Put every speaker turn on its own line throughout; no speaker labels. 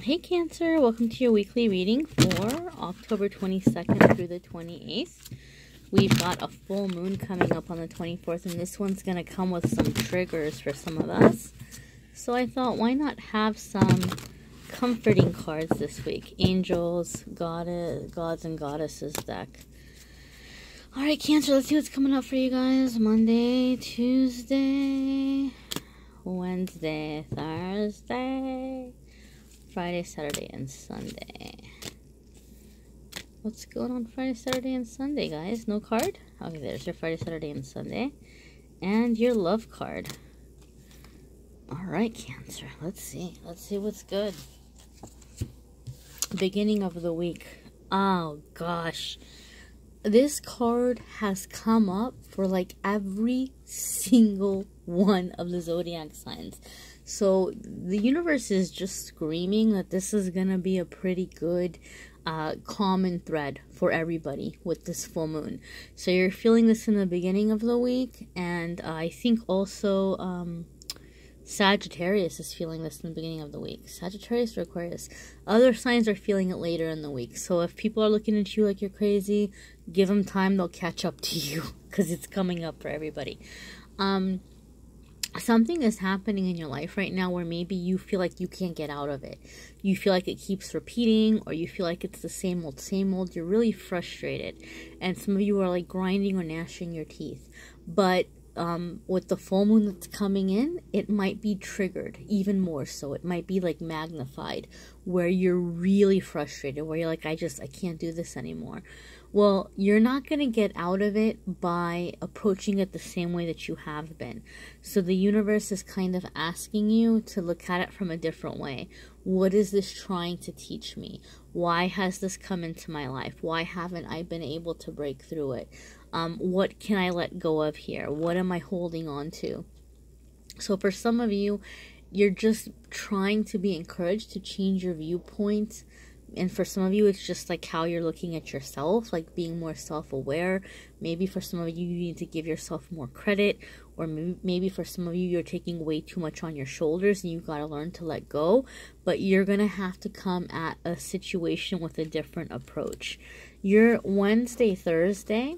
Hey Cancer, welcome to your weekly reading for October 22nd through the 28th. We've got a full moon coming up on the 24th, and this one's going to come with some triggers for some of us. So I thought, why not have some comforting cards this week? Angels, gods and goddesses deck. Alright Cancer, let's see what's coming up for you guys. Monday, Tuesday, Wednesday, Thursday, Friday, Saturday, and Sunday. What's going on Friday, Saturday, and Sunday, guys? No card? Okay, there's your Friday, Saturday, and Sunday. And your love card. Alright, Cancer. Let's see. Let's see what's good. Beginning of the week. Oh, gosh. This card has come up for like every single one of the zodiac signs. So the universe is just screaming that this is going to be a pretty good common thread for everybody with this full moon. So you're feeling this in the beginning of the week, and I think also Sagittarius is feeling this in the beginning of the week. Sagittarius or Aquarius. Other signs are feeling it later in the week. So if people are looking at you like you're crazy, give them time, they'll catch up to you because it's coming up for everybody. Something is happening in your life right now where maybe you feel like you can't get out of it. You feel like it keeps repeating, or you feel like it's the same old, same old. You're really frustrated. And some of you are like grinding or gnashing your teeth. But with the full moon that's coming in, it might be triggered even more so. It might be like magnified, where you're really frustrated, where you're like, I can't do this anymore. Well, you're not going to get out of it by approaching it the same way that you have been. So the universe is kind of asking you to look at it from a different way. What is this trying to teach me? Why has this come into my life? Why haven't I been able to break through it? What can I let go of here? What am I holding on to? So for some of you, you're just trying to be encouraged to change your viewpoint. And for some of you, it's just like how you're looking at yourself, like being more self-aware. Maybe for some of you, you need to give yourself more credit. Or maybe for some of you, you're taking way too much on your shoulders and you've got to learn to let go. But you're going to have to come at a situation with a different approach. Your Wednesday, Thursday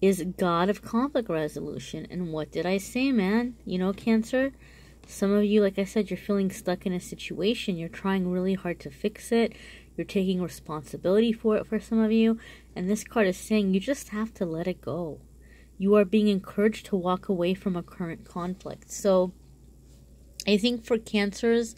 is God of conflict resolution. And what did I say, man? You know, Cancer? Some of you, like I said, you're feeling stuck in a situation. You're trying really hard to fix it. You're taking responsibility for it for some of you. And this card is saying you just have to let it go. You are being encouraged to walk away from a current conflict. So I think for Cancers,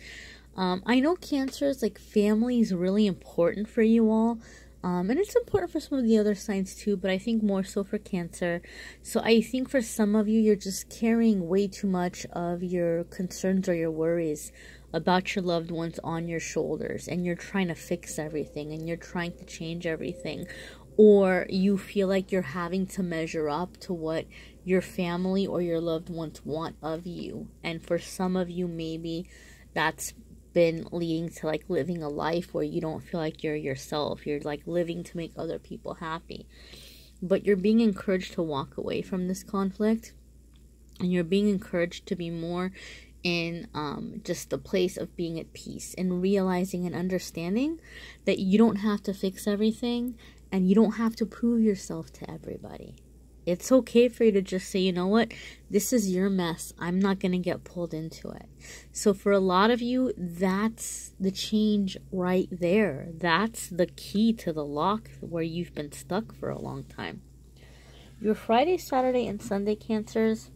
I know Cancers, like family is really important for you all. And it's important for some of the other signs too, but I think more so for Cancer. So I think for some of you, you're just carrying way too much of your concerns or your worries about your loved ones on your shoulders. And you're trying to fix everything, and you're trying to change everything. Or you feel like you're having to measure up to what your family or your loved ones want of you. And for some of you, maybe that's been leading to like living a life where you don't feel like you're yourself. You're like living to make other people happy. But you're being encouraged to walk away from this conflict. And you're being encouraged to be more in just the place of being at peace. And realizing and understanding that you don't have to fix everything. And you don't have to prove yourself to everybody. It's okay for you to just say, you know what, this is your mess. I'm not going to get pulled into it. So for a lot of you, that's the change right there. That's the key to the lock where you've been stuck for a long time. Your Friday, Saturday, and Sunday Cancers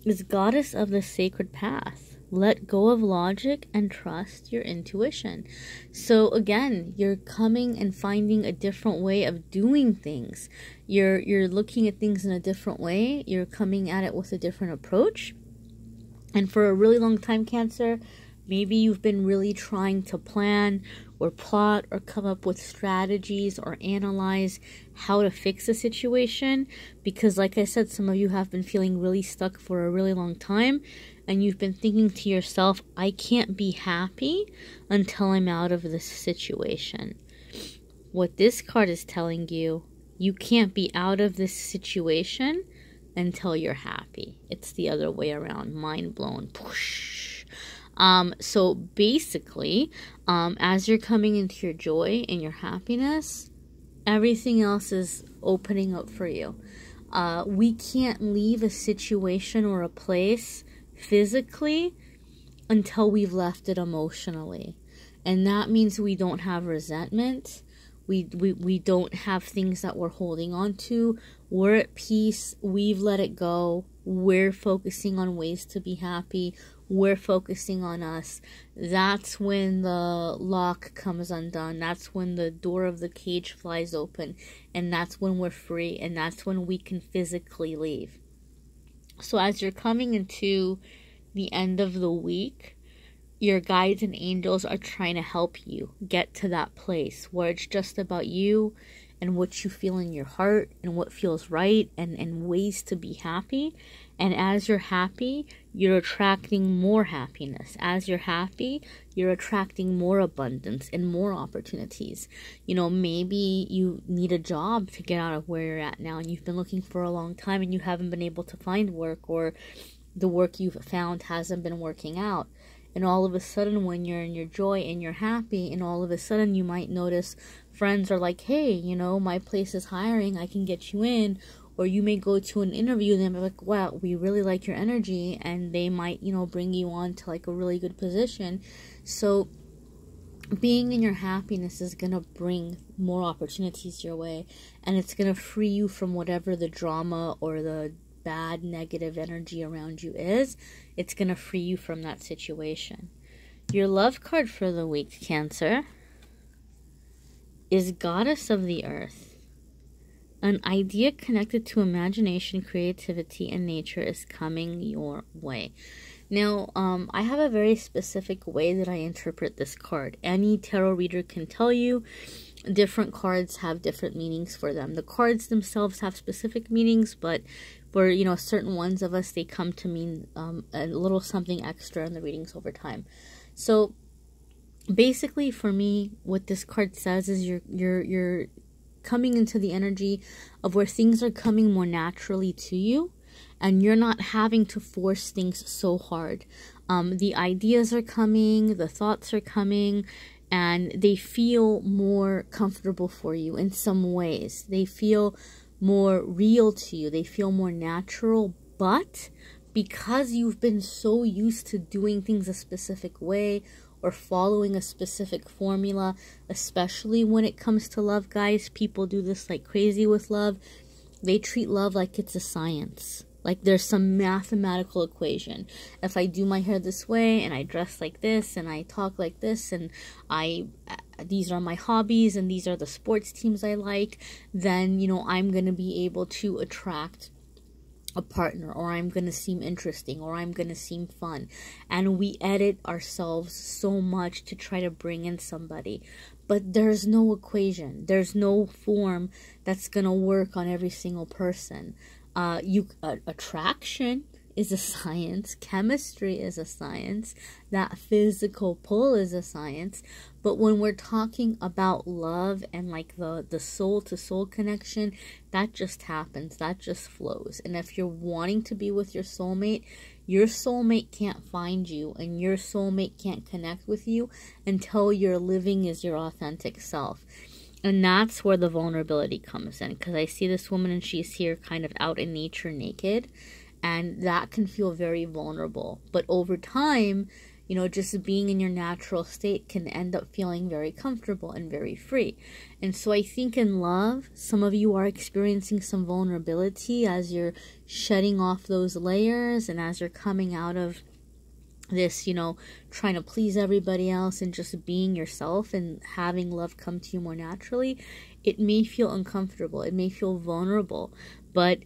is Goddess of the Sacred Path. Let go of logic and trust your intuition. So again, you're coming and finding a different way of doing things. You're looking at things in a different way. You're coming at it with a different approach. And for a really long time, Cancer, maybe you've been really trying to plan or plot or come up with strategies or analyze how to fix a situation. Because like I said, some of you have been feeling really stuck for a really long time. And you've been thinking to yourself, I can't be happy until I'm out of this situation. What this card is telling you, you can't be out of this situation until you're happy. It's the other way around. Mind blown. So basically, as you're coming into your joy and your happiness, everything else is opening up for you. We can't leave a situation or a place physically until we've left it emotionally. And that means we don't have resentment. We don't have things that we're holding on to. We're at peace. We've let it go. We're focusing on ways to be happy. We're focusing on us. That's when the lock comes undone. That's when the door of the cage flies open. And that's when we're free. And that's when we can physically leave. So as you're coming into the end of the week, your guides and angels are trying to help you get to that place where it's just about you and what you feel in your heart and what feels right and ways to be happy. And as you're happy, you're attracting more happiness. As you're happy, you're attracting more abundance and more opportunities. You know, maybe you need a job to get out of where you're at now and you've been looking for a long time and you haven't been able to find work, or the work you've found hasn't been working out. And all of a sudden, when you're in your joy and you're happy, and all of a sudden you might notice friends are like, hey, you know, my place is hiring, I can get you in. Or you may go to an interview and they're like, wow, we really like your energy. And they might, you know, bring you on to like a really good position. So being in your happiness is going to bring more opportunities your way. And it's going to free you from whatever the drama or the bad negative energy around you is. It's going to free you from that situation. Your love card for the week, Cancer, is Goddess of the Earth. An idea connected to imagination, creativity, and nature is coming your way. Now, I have a very specific way that I interpret this card. Any tarot reader can tell you different cards have different meanings for them. The cards themselves have specific meanings, but for, you know, certain ones of us, they come to mean a little something extra in the readings over time. So basically, for me, what this card says is you're coming into the energy of where things are coming more naturally to you, and you're not having to force things so hard. The ideas are coming, the thoughts are coming, and they feel more comfortable for you in some ways. They feel more real to you. They feel more natural, but because you've been so used to doing things a specific way or following a specific formula, especially when it comes to love, guys, people do this like crazy with love. They treat love like it's a science. Like there's some mathematical equation. If I do my hair this way and I dress like this and I talk like this and these are my hobbies and these are the sports teams I like, then, you know, I'm going to be able to attract a partner, or I'm going to seem interesting, or I'm going to seem fun. And we edit ourselves so much to try to bring in somebody. But there's no equation. There's no form that's going to work on every single person. Attraction is a science. Chemistry is a science. That physical pull is a science. But when we're talking about love and like the soul to soul connection, that just happens. That just flows. And if you're wanting to be with your soulmate can't find you, and your soulmate can't connect with you until you're living as your authentic self. And that's where the vulnerability comes in, because I see this woman and she's here kind of out in nature naked, and that can feel very vulnerable. But over time, you know, just being in your natural state can end up feeling very comfortable and very free. And so I think in love, some of you are experiencing some vulnerability as you're shedding off those layers and as you're coming out of this, you know, trying to please everybody else and just being yourself and having love come to you more naturally. It may feel uncomfortable. It may feel vulnerable, but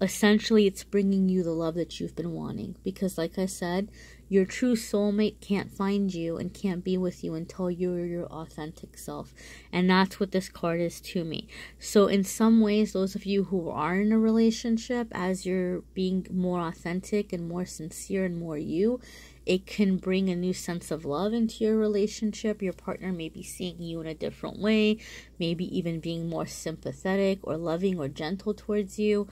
essentially it's bringing you the love that you've been wanting. Because like I said, your true soulmate can't find you and can't be with you until you're your authentic self. And that's what this card is to me. So in some ways, those of you who are in a relationship, as you're being more authentic and more sincere and more you, It can bring a new sense of love into your relationship. Your partner may be seeing you in a different way, maybe even being more sympathetic or loving or gentle towards you.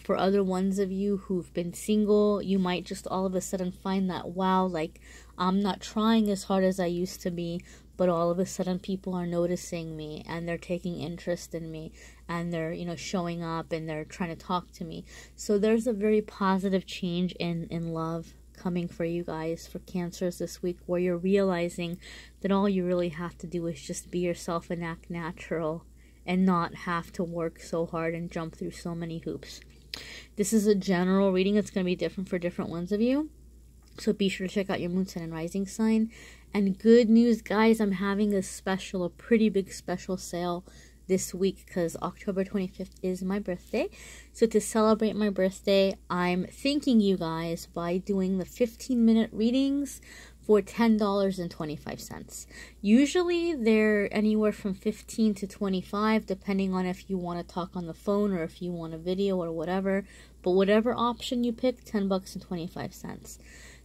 For other ones of you who've been single, you might just all of a sudden find that, wow, like, I'm not trying as hard as I used to be, but all of a sudden people are noticing me and they're taking interest in me and they're, you know, showing up and they're trying to talk to me. So there's a very positive change in love coming for you guys, for Cancers this week, where you're realizing that all you really have to do is just be yourself and act natural and not have to work so hard and jump through so many hoops. This is a general reading. It's going to be different for different ones of you. So be sure to check out your moon sign and rising sign. And good news, guys, I'm having a pretty big special sale this week because October 25th is my birthday. So to celebrate my birthday, I'm thanking you guys by doing the 15-minute readings for $10.25. Usually they're anywhere from $15 to $25, depending on if you want to talk on the phone or if you want a video or whatever. But whatever option you pick, $10.25.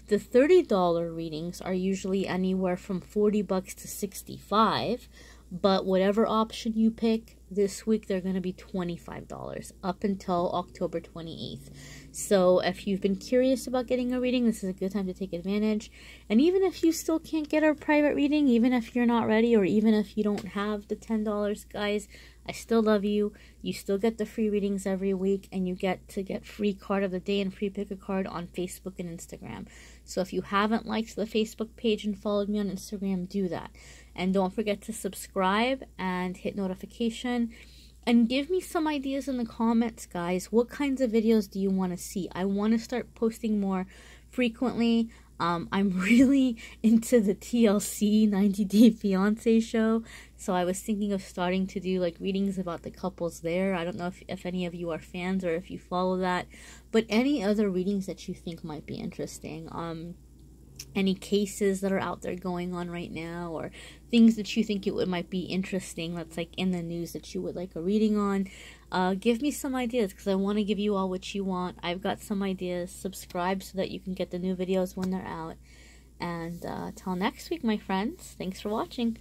The $30 readings are usually anywhere from $40 to $65, but whatever option you pick, this week they're going to be $25 up until October 28th. So if you've been curious about getting a reading, this is a good time to take advantage. And even if you still can't get a private reading, even if you're not ready, or even if you don't have the $10, guys, I still love you. You still get the free readings every week, and you get to get free card of the day and free pick a card on Facebook and Instagram. So if you haven't liked the Facebook page and followed me on Instagram, do that. And don't forget to subscribe and hit notification. And give me some ideas in the comments, guys. What kinds of videos do you want to see? I want to start posting more frequently. I'm really into the TLC 90 Day Fiancé show. So I was thinking of starting to do like readings about the couples there. I don't know if any of you are fans or if you follow that. But any other readings that you think might be interesting. Any cases that are out there going on right now, or things that you think might be interesting that's like in the news that you would like a reading on. Give me some ideas because I want to give you all what you want. I've got some ideas. Subscribe so that you can get the new videos when they're out. And till next week, my friends, thanks for watching.